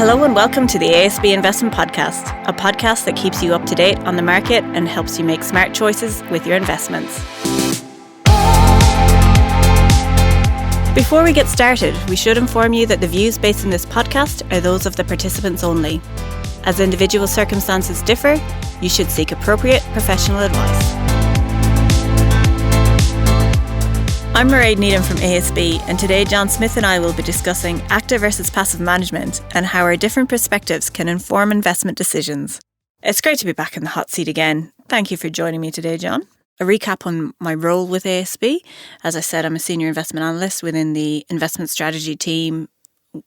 Hello and welcome to the ASB Investment Podcast, a podcast that keeps you up to date on the market and helps you make smart choices with your investments. Before we get started, we should inform you that the views based in this podcast are those of the participants only. As individual circumstances differ, you should seek appropriate professional advice. I'm Mairead Needham from ASB, and today John Smith and I will be discussing active versus passive management and how our different perspectives can inform investment decisions. It's great to be back in the hot seat again. Thank you for joining me today, John. A recap on my role with ASB. As I said, I'm a senior investment analyst within the investment strategy team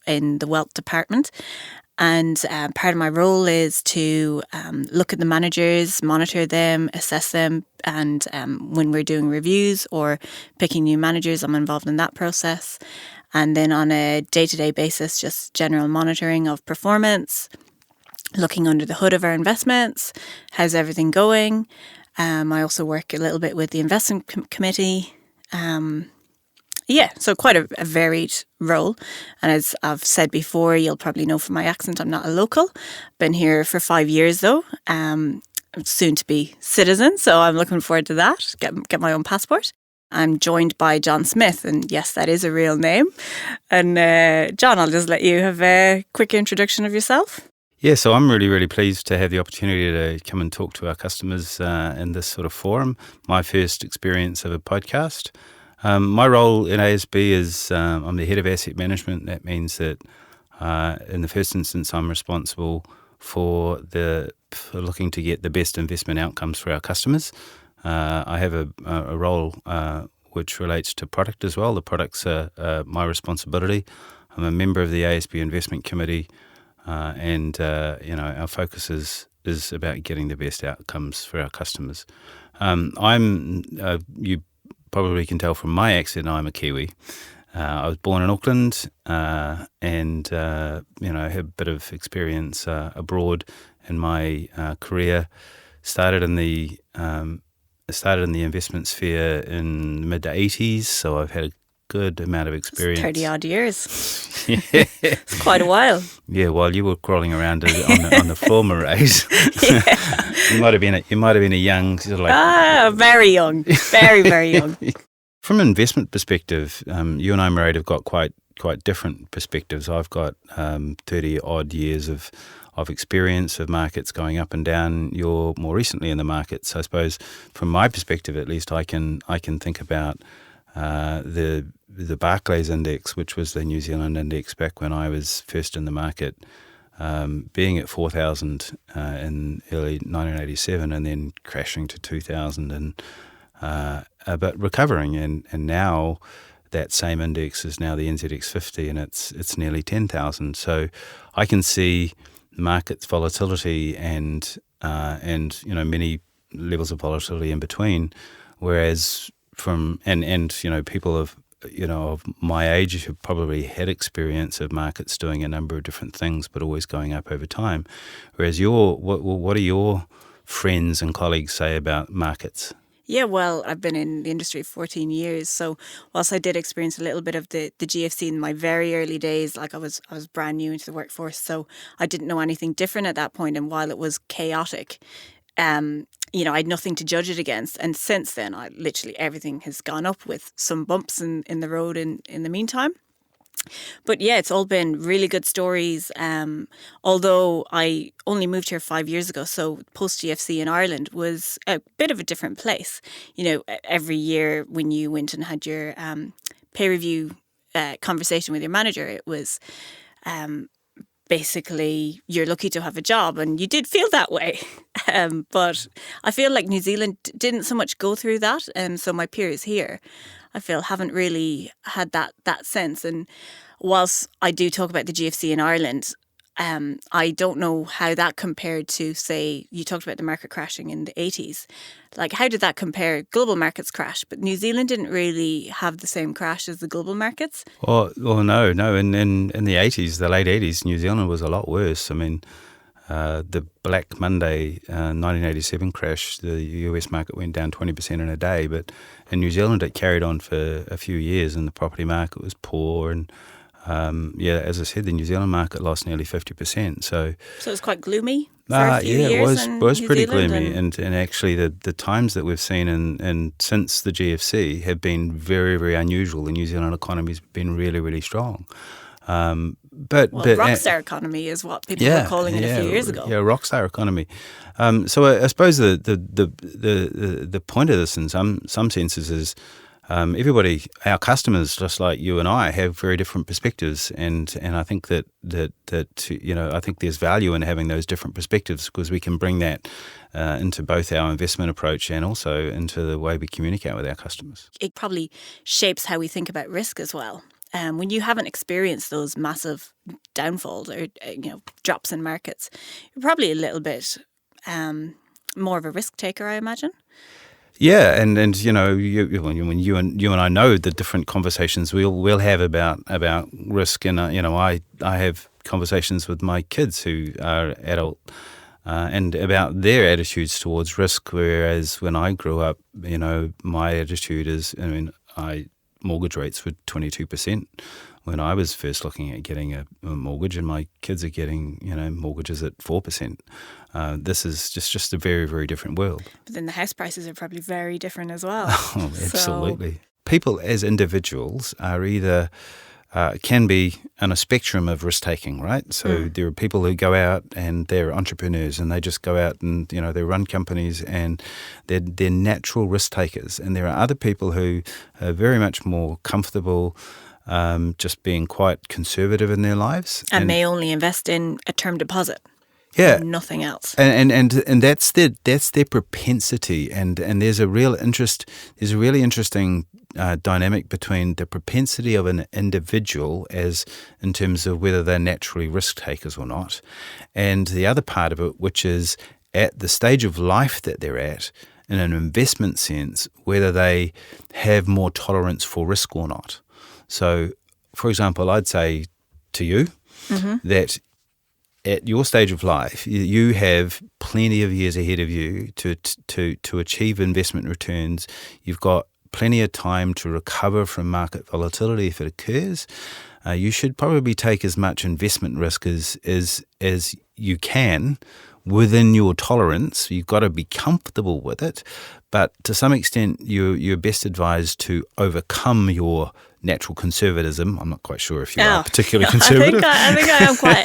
in the wealth department. And part of my role is to look at the managers, monitor them, assess them. And when we're doing reviews or picking new managers, I'm involved in that process. And then on a day-to-day basis, just general monitoring of performance, looking under the hood of our investments, how's everything going. I also work a little bit with the investment committee. So quite a varied role. And as I've said before, you'll probably know from my accent, I'm not a local. Been here for 5 years though. I'm soon to be citizen, so I'm looking forward to that. Get my own passport. I'm joined by John Smith, and yes, that is a real name. And John, I'll just let you have a quick introduction of yourself. Yeah, so I'm really pleased to have the opportunity to come and talk to our customers in this sort of forum. My first experience of a podcast. My role in ASB is I'm the head of asset management. That means that in the first instance, I'm responsible for looking to get the best investment outcomes for our customers. I have a role which relates to product as well. The products are my responsibility. I'm a member of the ASB investment committee, and our focus is about getting the best outcomes for our customers. You probably can tell from my accent, I'm a Kiwi. I was born in Auckland, and had a bit of experience abroad in my career. Started in the investment sphere in the mid-80s, so I've had a good amount of experience. 30 odd years. Yeah. It's quite a while. Yeah, while you were crawling around on the floor, Mairead. Yeah. you might have been a young sort of very young, very young. From an investment perspective, you and I, Mairead, have got quite different perspectives. I've got 30 odd years of experience of markets going up and down. You're more recently in the markets. I suppose from my perspective, at least, I can think about the Barclays Index, which was the New Zealand index back when I was first in the market, being at 4,000 in early 1987 and then crashing to 2,000 but recovering. And now that same index is now the NZX 50 and it's nearly 10,000. So I can see markets volatility and many levels of volatility in between, whereas people of my age have probably had experience of markets doing a number of different things, but always going up over time. Whereas what do your friends and colleagues say about markets? Yeah, well, I've been in the industry 14 years. So whilst I did experience a little bit of the GFC in my very early days, like I was brand new into the workforce, so I didn't know anything different at that point. And while it was chaotic, I had nothing to judge it against. And since then, literally everything has gone up with some bumps in the road in the meantime. But yeah, it's all been really good stories. Although I only moved here 5 years ago, so post-GFC in Ireland was a bit of a different place. Every year when you went and had your pay review conversation with your manager, it was basically you're lucky to have a job, and you did feel that way. But I feel like New Zealand didn't so much go through that, and so my peers here, I feel, haven't really had that sense. And whilst I do talk about the GFC in Ireland, I don't know how that compared to, say, you talked about the market crashing in the 80s. Like, how did that compare? Global markets crashed, but New Zealand didn't really have the same crash as the global markets. Well, no. In the 80s, the late 80s, New Zealand was a lot worse. I mean, the Black Monday 1987 crash, the US market went down 20% in a day, but in New Zealand it carried on for a few years, and the property market was poor, and As I said, the New Zealand market lost nearly 50%. So it's quite gloomy for a few years. It was New pretty Zealand gloomy. And actually, the times that we've seen in since the GFC have been very, very unusual. The New Zealand economy's been really, really strong. Rockstar economy is what people were calling it a few years ago. Yeah, rockstar economy. So I suppose the point of this in some senses is everybody, our customers, just like you and I, have very different perspectives, and I think that I think there's value in having those different perspectives, because we can bring that into both our investment approach and also into the way we communicate with our customers. It probably shapes how we think about risk as well. When you haven't experienced those massive downfalls or drops in markets, you're probably a little bit more of a risk taker, I imagine. Yeah, and when you and I know the different conversations we'll have about risk, and I have conversations with my kids who are adult and about their attitudes towards risk. Whereas when I grew up, my attitude is, mortgage rates were 22% when I was first looking at getting a mortgage, and my kids are getting mortgages at 4%. This is just a very, very different world. But then the house prices are probably very different as well. Oh, absolutely. People as individuals are either can be on a spectrum of risk taking, right? So there are people who go out and they're entrepreneurs and they just go out and they run companies and they're natural risk takers. And there are other people who are very much more comfortable just being quite conservative in their lives and may only invest in a term deposit. Yeah, nothing else. And that's their propensity, and there's a really interesting dynamic between the propensity of an individual as in terms of whether they're naturally risk takers or not, and the other part of it, which is at the stage of life that they're at in an investment sense, whether they have more tolerance for risk or not. So, for example, I'd say to you that at your stage of life, you have plenty of years ahead of you to achieve investment returns. You've got plenty of time to recover from market volatility if it occurs. You should probably take as much investment risk as you can within your tolerance. You've got to be comfortable with it, but to some extent, you're best advised to overcome your natural conservatism. I'm not quite sure if you are particularly conservative. I think I am quite.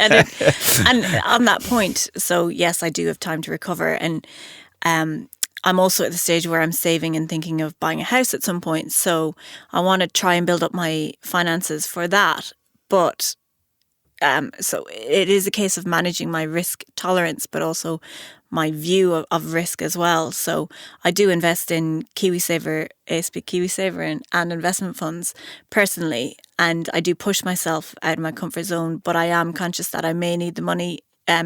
And on that point, so yes, I do have time to recover. And I'm also at the stage where I'm saving and thinking of buying a house at some point. So I want to try and build up my finances for that. But so it is a case of managing my risk tolerance, but also my view of risk as well. So I do invest in KiwiSaver, ASB KiwiSaver and investment funds personally. And I do push myself out of my comfort zone, but I am conscious that I may need the money,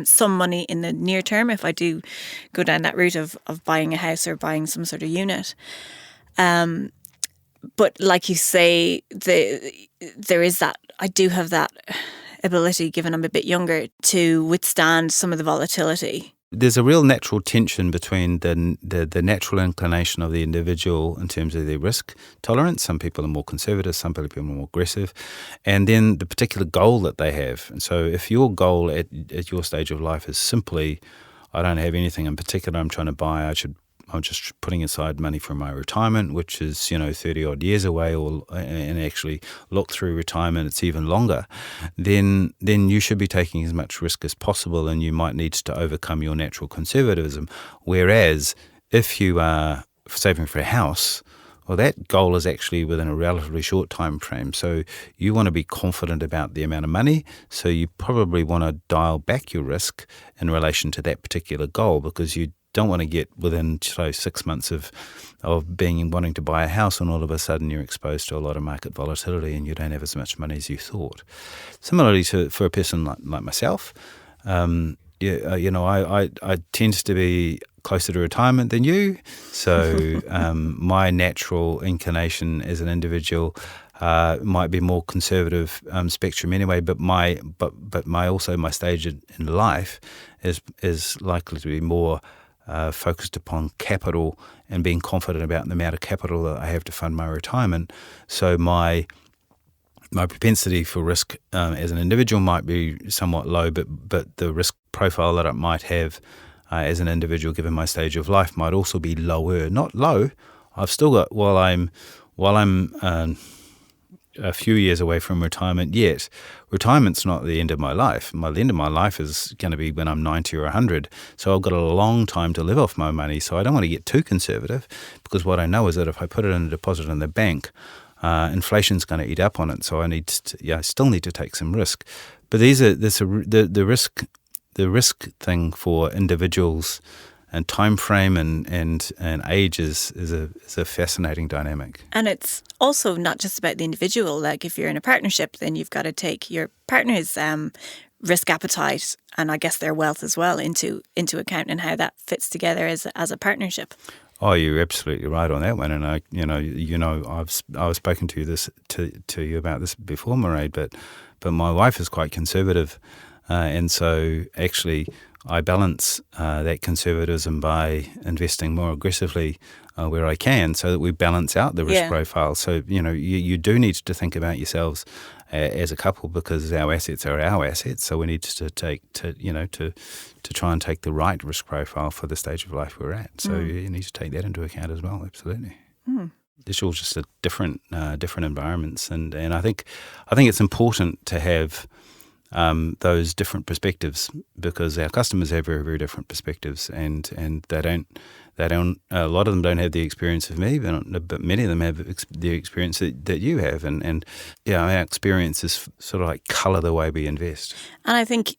some money in the near term if I do go down that route of buying a house or buying some sort of unit. But like you say, there is that, I do have that ability, given I'm a bit younger, to withstand some of the volatility. There's a real natural tension between the natural inclination of the individual in terms of their risk tolerance. Some people are more conservative, some people are more aggressive, and then the particular goal that they have. And so if your goal at your stage of life is simply, I don't have anything in particular I'm trying to buy, I'm just putting aside money for my retirement, which is 30 odd years away, and actually look through retirement, it's even longer. Then you should be taking as much risk as possible, and you might need to overcome your natural conservatism. Whereas if you are saving for a house, well, that goal is actually within a relatively short time frame. So you want to be confident about the amount of money. So you probably want to dial back your risk in relation to that particular goal, because you don't want to get within 6 months of wanting to buy a house, and all of a sudden you're exposed to a lot of market volatility and you don't have as much money as you thought. Similarly, for a person like myself, I tend to be closer to retirement than you. So my natural inclination as an individual might be more conservative spectrum anyway, but my stage in life is likely to be more focused upon capital and being confident about the amount of capital that I have to fund my retirement. So my my propensity for risk as an individual might be somewhat low, but the risk profile that I might have as an individual, given my stage of life, might also be lower. Not low. I've still got while I'm a few years away from retirement yet. Retirement's not the end of my life. The end of my life is going to be when I'm 90 or 100. So I've got a long time to live off my money. So I don't want to get too conservative, because what I know is that if I put it in a deposit in the bank, inflation's going to eat up on it. So I still need to take some risk. But the risk thing for individuals and time frame and age is a fascinating dynamic. And it's also not just about the individual. Like if you're in a partnership, then you've got to take your partner's risk appetite and I guess their wealth as well into account, and how that fits together as a partnership. Oh, you're absolutely right on that one. And I've spoken to you about this before, Mairead, but my wife is quite conservative, and so actually I balance that conservatism by investing more aggressively where I can, so that we balance out the risk profile. So you do need to think about yourselves as a couple, because our assets are our assets. So we need to try and take the right risk profile for the stage of life we're at. So you need to take that into account as well. Absolutely. It's all just a different environments, and I think it's important to have those different perspectives, because our customers have very, very different perspectives, and they don't. A lot of them don't have the experience of me, but many of them have the experience that you have, and our experiences sort of like colour the way we invest. And I think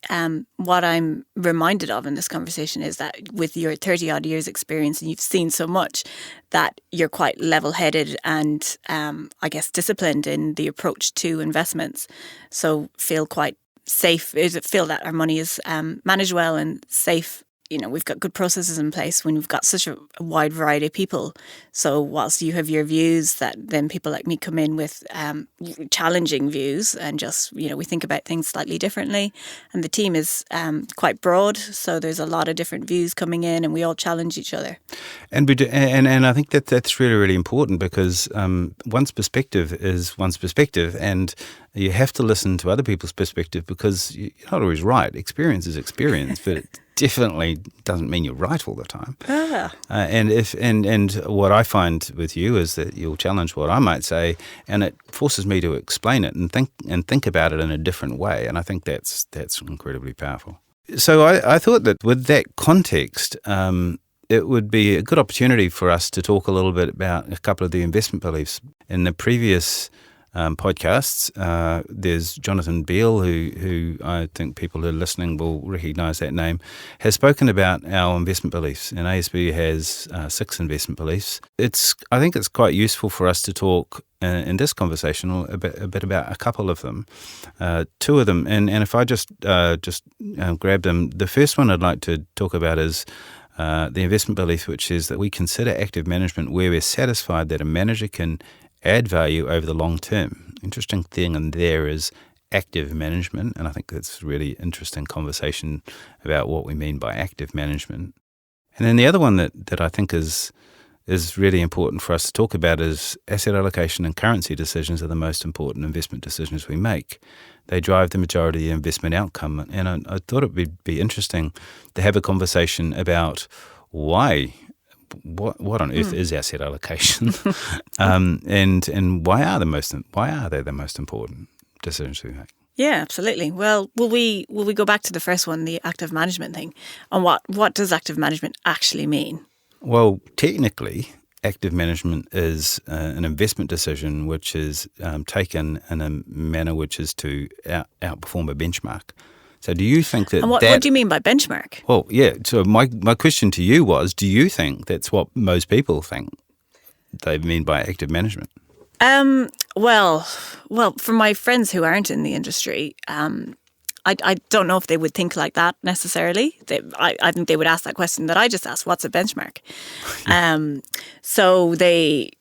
what I'm reminded of in this conversation is that with your 30 odd years experience, and you've seen so much, that you're quite level-headed and I guess disciplined in the approach to investments. So feel quite safe, feel that our money is managed well and safe. We've got good processes in place when we've got such a wide variety of people. So whilst you have your views, that then people like me come in with challenging views, and just, we think about things slightly differently. And the team is quite broad, so there's a lot of different views coming in, and we all challenge each other. And we do, and I think that's really, really important, because one's perspective is one's perspective, and you have to listen to other people's perspective, because you're not always right. Experience is experience, but it definitely doesn't mean you're right all the time. And what I find with you is that you'll challenge what I might say, and it forces me to explain it and think about it in a different way. And I think that's incredibly powerful. So I thought that with that context, it would be a good opportunity for us to talk a little bit about a couple of the investment beliefs. In the previous podcasts, there's Jonathan Beale, who I think people who are listening will recognise that name, has spoken about our investment beliefs, and ASB has 6 investment beliefs. I think it's quite useful for us to talk in this conversation a bit about a couple of them, 2 of them, and if I just grab them, the first one I'd like to talk about is the investment belief, which is that we consider active management where we're satisfied that a manager can add value over the long term. Interesting thing in there is active management, and I think that's a really interesting conversation about what we mean by active management. And then the other one that I think is really important for us to talk about is asset allocation and currency decisions are the most important investment decisions we make. They drive the majority of the investment outcome, and I thought it would be interesting to have a conversation about why. What on earth is asset allocation, and why are they the most important decisions we make? Yeah, absolutely. Well, will we go back to the first one, the active management thing, and what does active management actually mean? Well, technically, active management is an investment decision which is taken in a manner which is to outperform a benchmark. So do you think that... And what do you mean by benchmark? Well, yeah. So my question to you was, do you think that's what most people think they mean by active management? Well, for my friends who aren't in the industry, I don't know if they would think like that necessarily. I think they would ask that question that I just asked, what's a benchmark? So they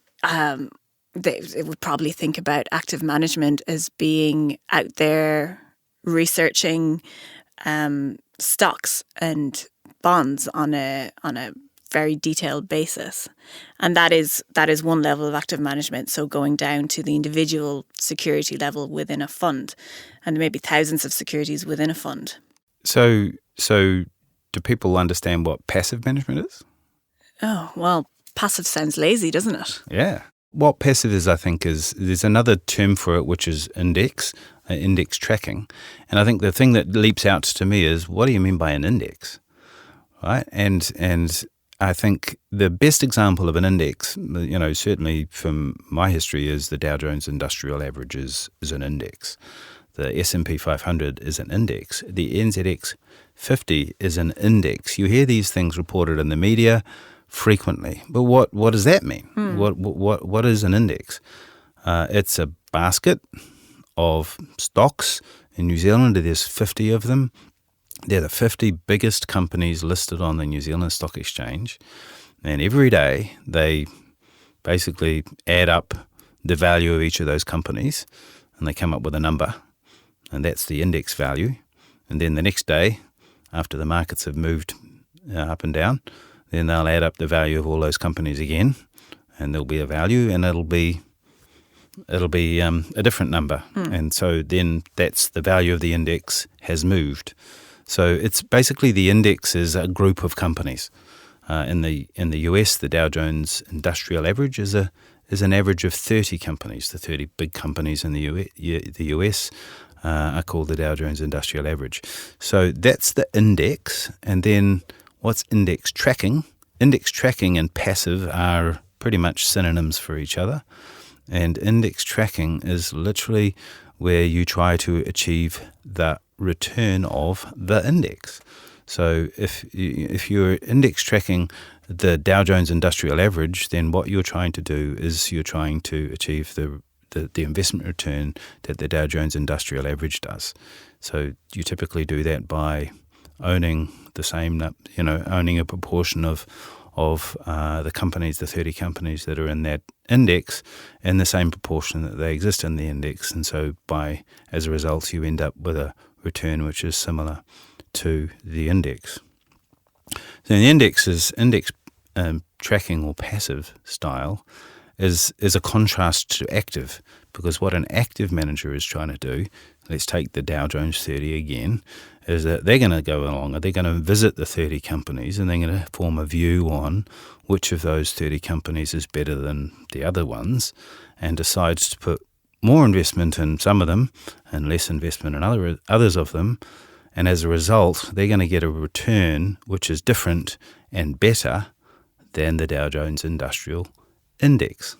would probably think about active management as being out there researching stocks and bonds on a very detailed basis. And that is one level of active management. So going down to the individual security level within a fund, and maybe thousands of securities within a fund. So do people understand what passive management is? Oh, well, passive sounds lazy, doesn't it? Yeah. What passive is, I think, there's another term for it, which is index tracking. And I think the thing that leaps out to me is, what do you mean by an index? Right? And I think the best example of an index, certainly from my history, is the Dow Jones Industrial Average is an index. The S&P 500 is an index. The NZX 50 is an index. You hear these things reported in the media frequently, but what does that mean? What is an index? It's a basket of stocks. In New Zealand, there's 50 of them. They're the 50 biggest companies listed on the New Zealand Stock Exchange, and every day they basically add up the value of each of those companies, and they come up with a number, and that's the index value. And then the next day, after the markets have moved up and down, then they'll add up the value of all those companies again, and there'll be a value, and it'll be a different number. And so then that's the value of the index has moved. So it's basically the index is a group of companies. In the US, the Dow Jones Industrial Average is an average of 30 companies. The 30 big companies in the US are called the Dow Jones Industrial Average. So that's the index. And then what's index tracking? Index tracking and passive are pretty much synonyms for each other. And index tracking is literally where you try to achieve the return of the index. So if you're index tracking the Dow Jones Industrial Average, then what you're trying to do is you're trying to achieve the investment return that the Dow Jones Industrial Average does. So you typically do that by owning owning a proportion of the companies, the 30 companies that are in that index, in the same proportion that they exist in the index. And so as a result, you end up with a return which is similar to the index. So the index tracking or passive style is a contrast to active, because what an active manager is trying to do, let's take the Dow Jones 30 again, is that they're going to go along and they're going to visit the 30 companies and they're going to form a view on which of those 30 companies is better than the other ones, and decides to put more investment in some of them and less investment in others of them. And as a result, they're going to get a return which is different and better than the Dow Jones Industrial Index.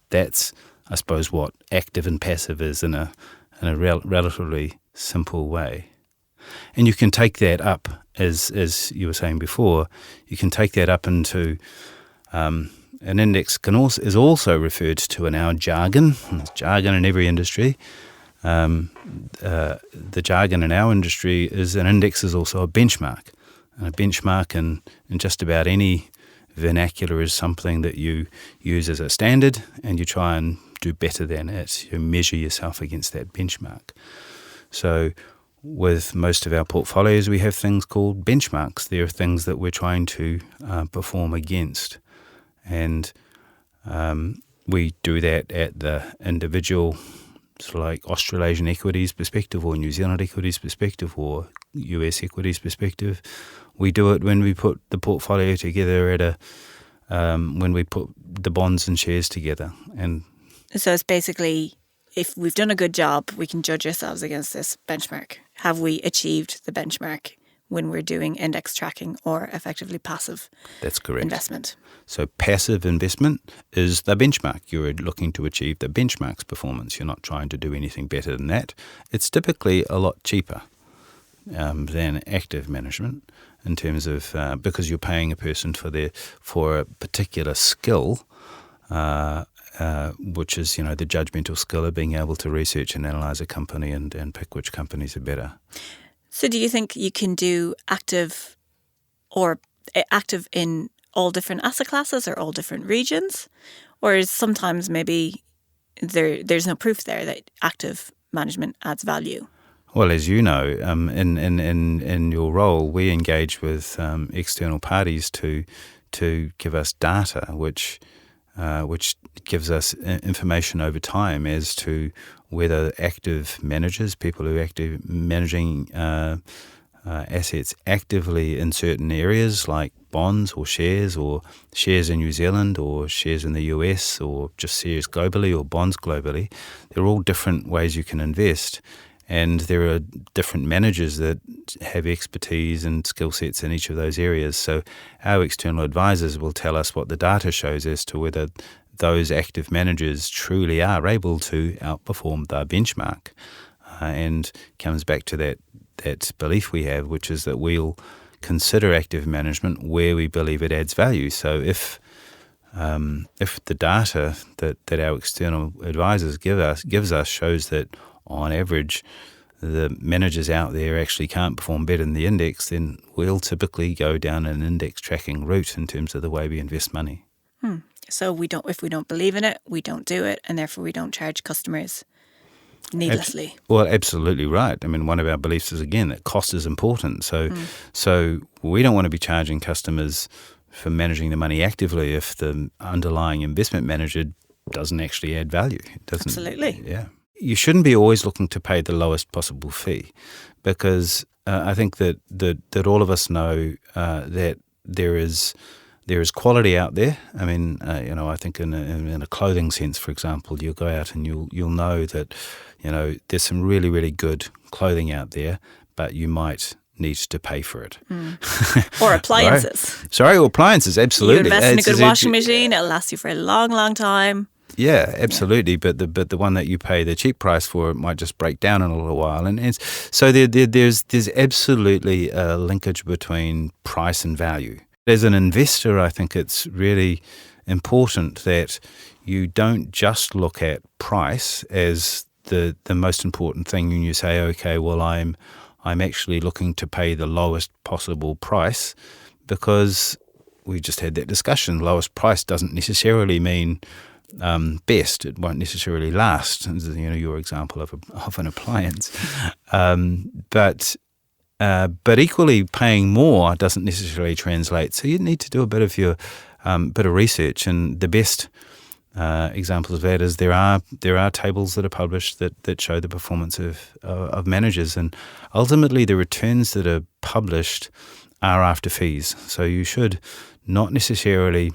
That's, I suppose, what active and passive is in a relatively simple way. And you can take that up, as you were saying before, you can take that up into an index is also referred to in our jargon. There's jargon in every industry. The jargon in our industry is an index is also a benchmark. And a benchmark in just about any vernacular is something that you use as a standard and you try and do better than it. You measure yourself against that benchmark. So with most of our portfolios, we have things called benchmarks. There are things that we're trying to perform against. And we do that at the individual, sort of like Australasian equities perspective or New Zealand equities perspective or US equities perspective. We do it when we put the portfolio together when we put the bonds and shares together. And so it's basically, if we've done a good job, we can judge ourselves against this benchmark. Have we achieved the benchmark when we're doing index tracking or effectively passive That's correct. investment? So passive investment is the benchmark. You're looking to achieve the benchmark's performance. You're not trying to do anything better than that. It's typically a lot cheaper than active management in terms of because you're paying a person for a particular skill, which is the judgmental skill of being able to research and analyse a company and pick which companies are better. So do you think you can do active in all different asset classes or all different regions? Or is sometimes maybe there's no proof there that active management adds value? Well, as you know, in your role, we engage with external parties to to give us data, which gives us information over time as to whether active managers, people who are active managing assets actively in certain areas like bonds or shares in New Zealand or shares in the US or just shares globally or bonds globally. They're all different ways you can invest. And there are different managers that have expertise and skill sets in each of those areas. So our external advisors will tell us what the data shows as to whether those active managers truly are able to outperform the benchmark. And comes back to that belief we have, which is that we'll consider active management where we believe it adds value. So if the data that our external advisors gives us shows that on average the managers out there actually can't perform better than the index, then we'll typically go down an index tracking route in terms of the way we invest money. So if we don't believe in it, we don't do it, and therefore we don't charge customers needlessly. Well, absolutely right. I mean, one of our beliefs is, again, that cost is important. So we don't want to be charging customers for managing the money actively if the underlying investment manager doesn't actually add value. Absolutely. Yeah. You shouldn't be always looking to pay the lowest possible fee, because I think that all of us know that there is quality out there. I mean, I think in a clothing sense, for example, you'll go out and you'll know that, there's some really, really good clothing out there, but you might need to pay for it. Or appliances. Right? Sorry, or appliances, absolutely. You invest in a good washing machine, it'll last you for a long, long time. Yeah, absolutely. Yeah. But the one that you pay the cheap price for, it might just break down in a little while, and so there's absolutely a linkage between price and value. As an investor, I think it's really important that you don't just look at price as the most important thing when you say, okay, well, I'm actually looking to pay the lowest possible price, because we just had that discussion. Lowest price doesn't necessarily mean best. It won't necessarily last. Your example of an appliance, but equally paying more doesn't necessarily translate. So you need to do a bit of your bit of research, and the best examples of that is there are tables that are published that show the performance of managers, and ultimately the returns that are published are after fees. So you should not necessarily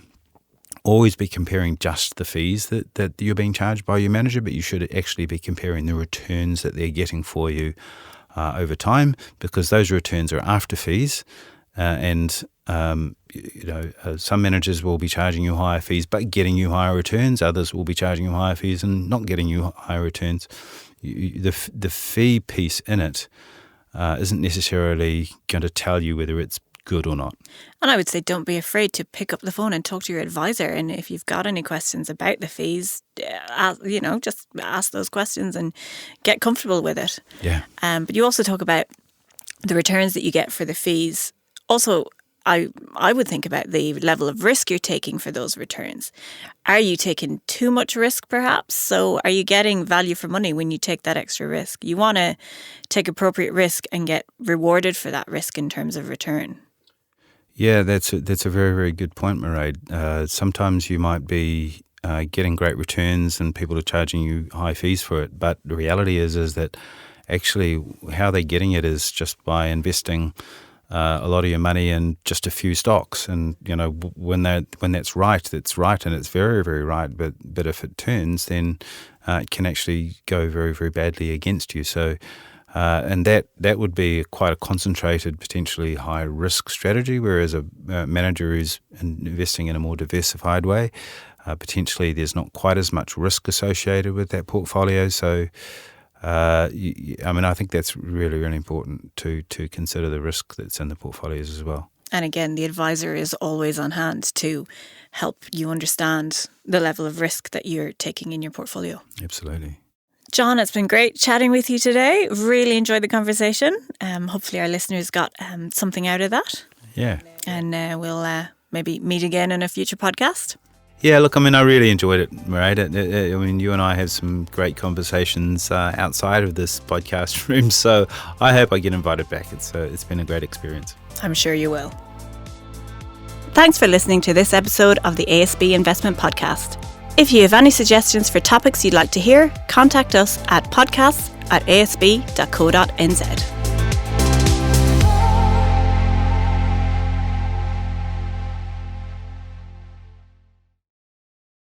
always be comparing just the fees that you're being charged by your manager, but you should actually be comparing the returns that they're getting for you over time, because those returns are after fees. Some managers will be charging you higher fees but getting you higher returns. Others will be charging you higher fees and not getting you higher returns. The fee piece in it isn't necessarily going to tell you whether it's good or not. And I would say don't be afraid to pick up the phone and talk to your advisor. And if you've got any questions about the fees, just ask those questions and get comfortable with it. Yeah. But you also talk about the returns that you get for the fees. Also, I would think about the level of risk you're taking for those returns. Are you taking too much risk, perhaps? So are you getting value for money when you take that extra risk? You want to take appropriate risk and get rewarded for that risk in terms of return. Yeah, that's a very, very good point, Mairead. Sometimes you might be getting great returns and people are charging you high fees for it, but the reality is that actually how they're getting it is just by investing a lot of your money in just a few stocks, and when that's right, that's right, and it's very, very right. But if it turns, then it can actually go very, very badly against you. So. And that would be quite a concentrated, potentially high risk strategy, whereas a manager who's investing in a more diversified way, potentially there's not quite as much risk associated with that portfolio. So, I think that's really, really important to consider the risk that's in the portfolios as well. And again, the advisor is always on hand to help you understand the level of risk that you're taking in your portfolio. Absolutely. John, it's been great chatting with you today. Really enjoyed the conversation. Hopefully our listeners got something out of that. Yeah. And we'll maybe meet again in a future podcast. Yeah, look, I really enjoyed it, Mairead. You and I have some great conversations outside of this podcast room, so I hope I get invited back. It's been a great experience. I'm sure you will. Thanks for listening to this episode of the ASB Investment Podcast. If you have any suggestions for topics you'd like to hear, contact us at podcasts@asb.co.nz.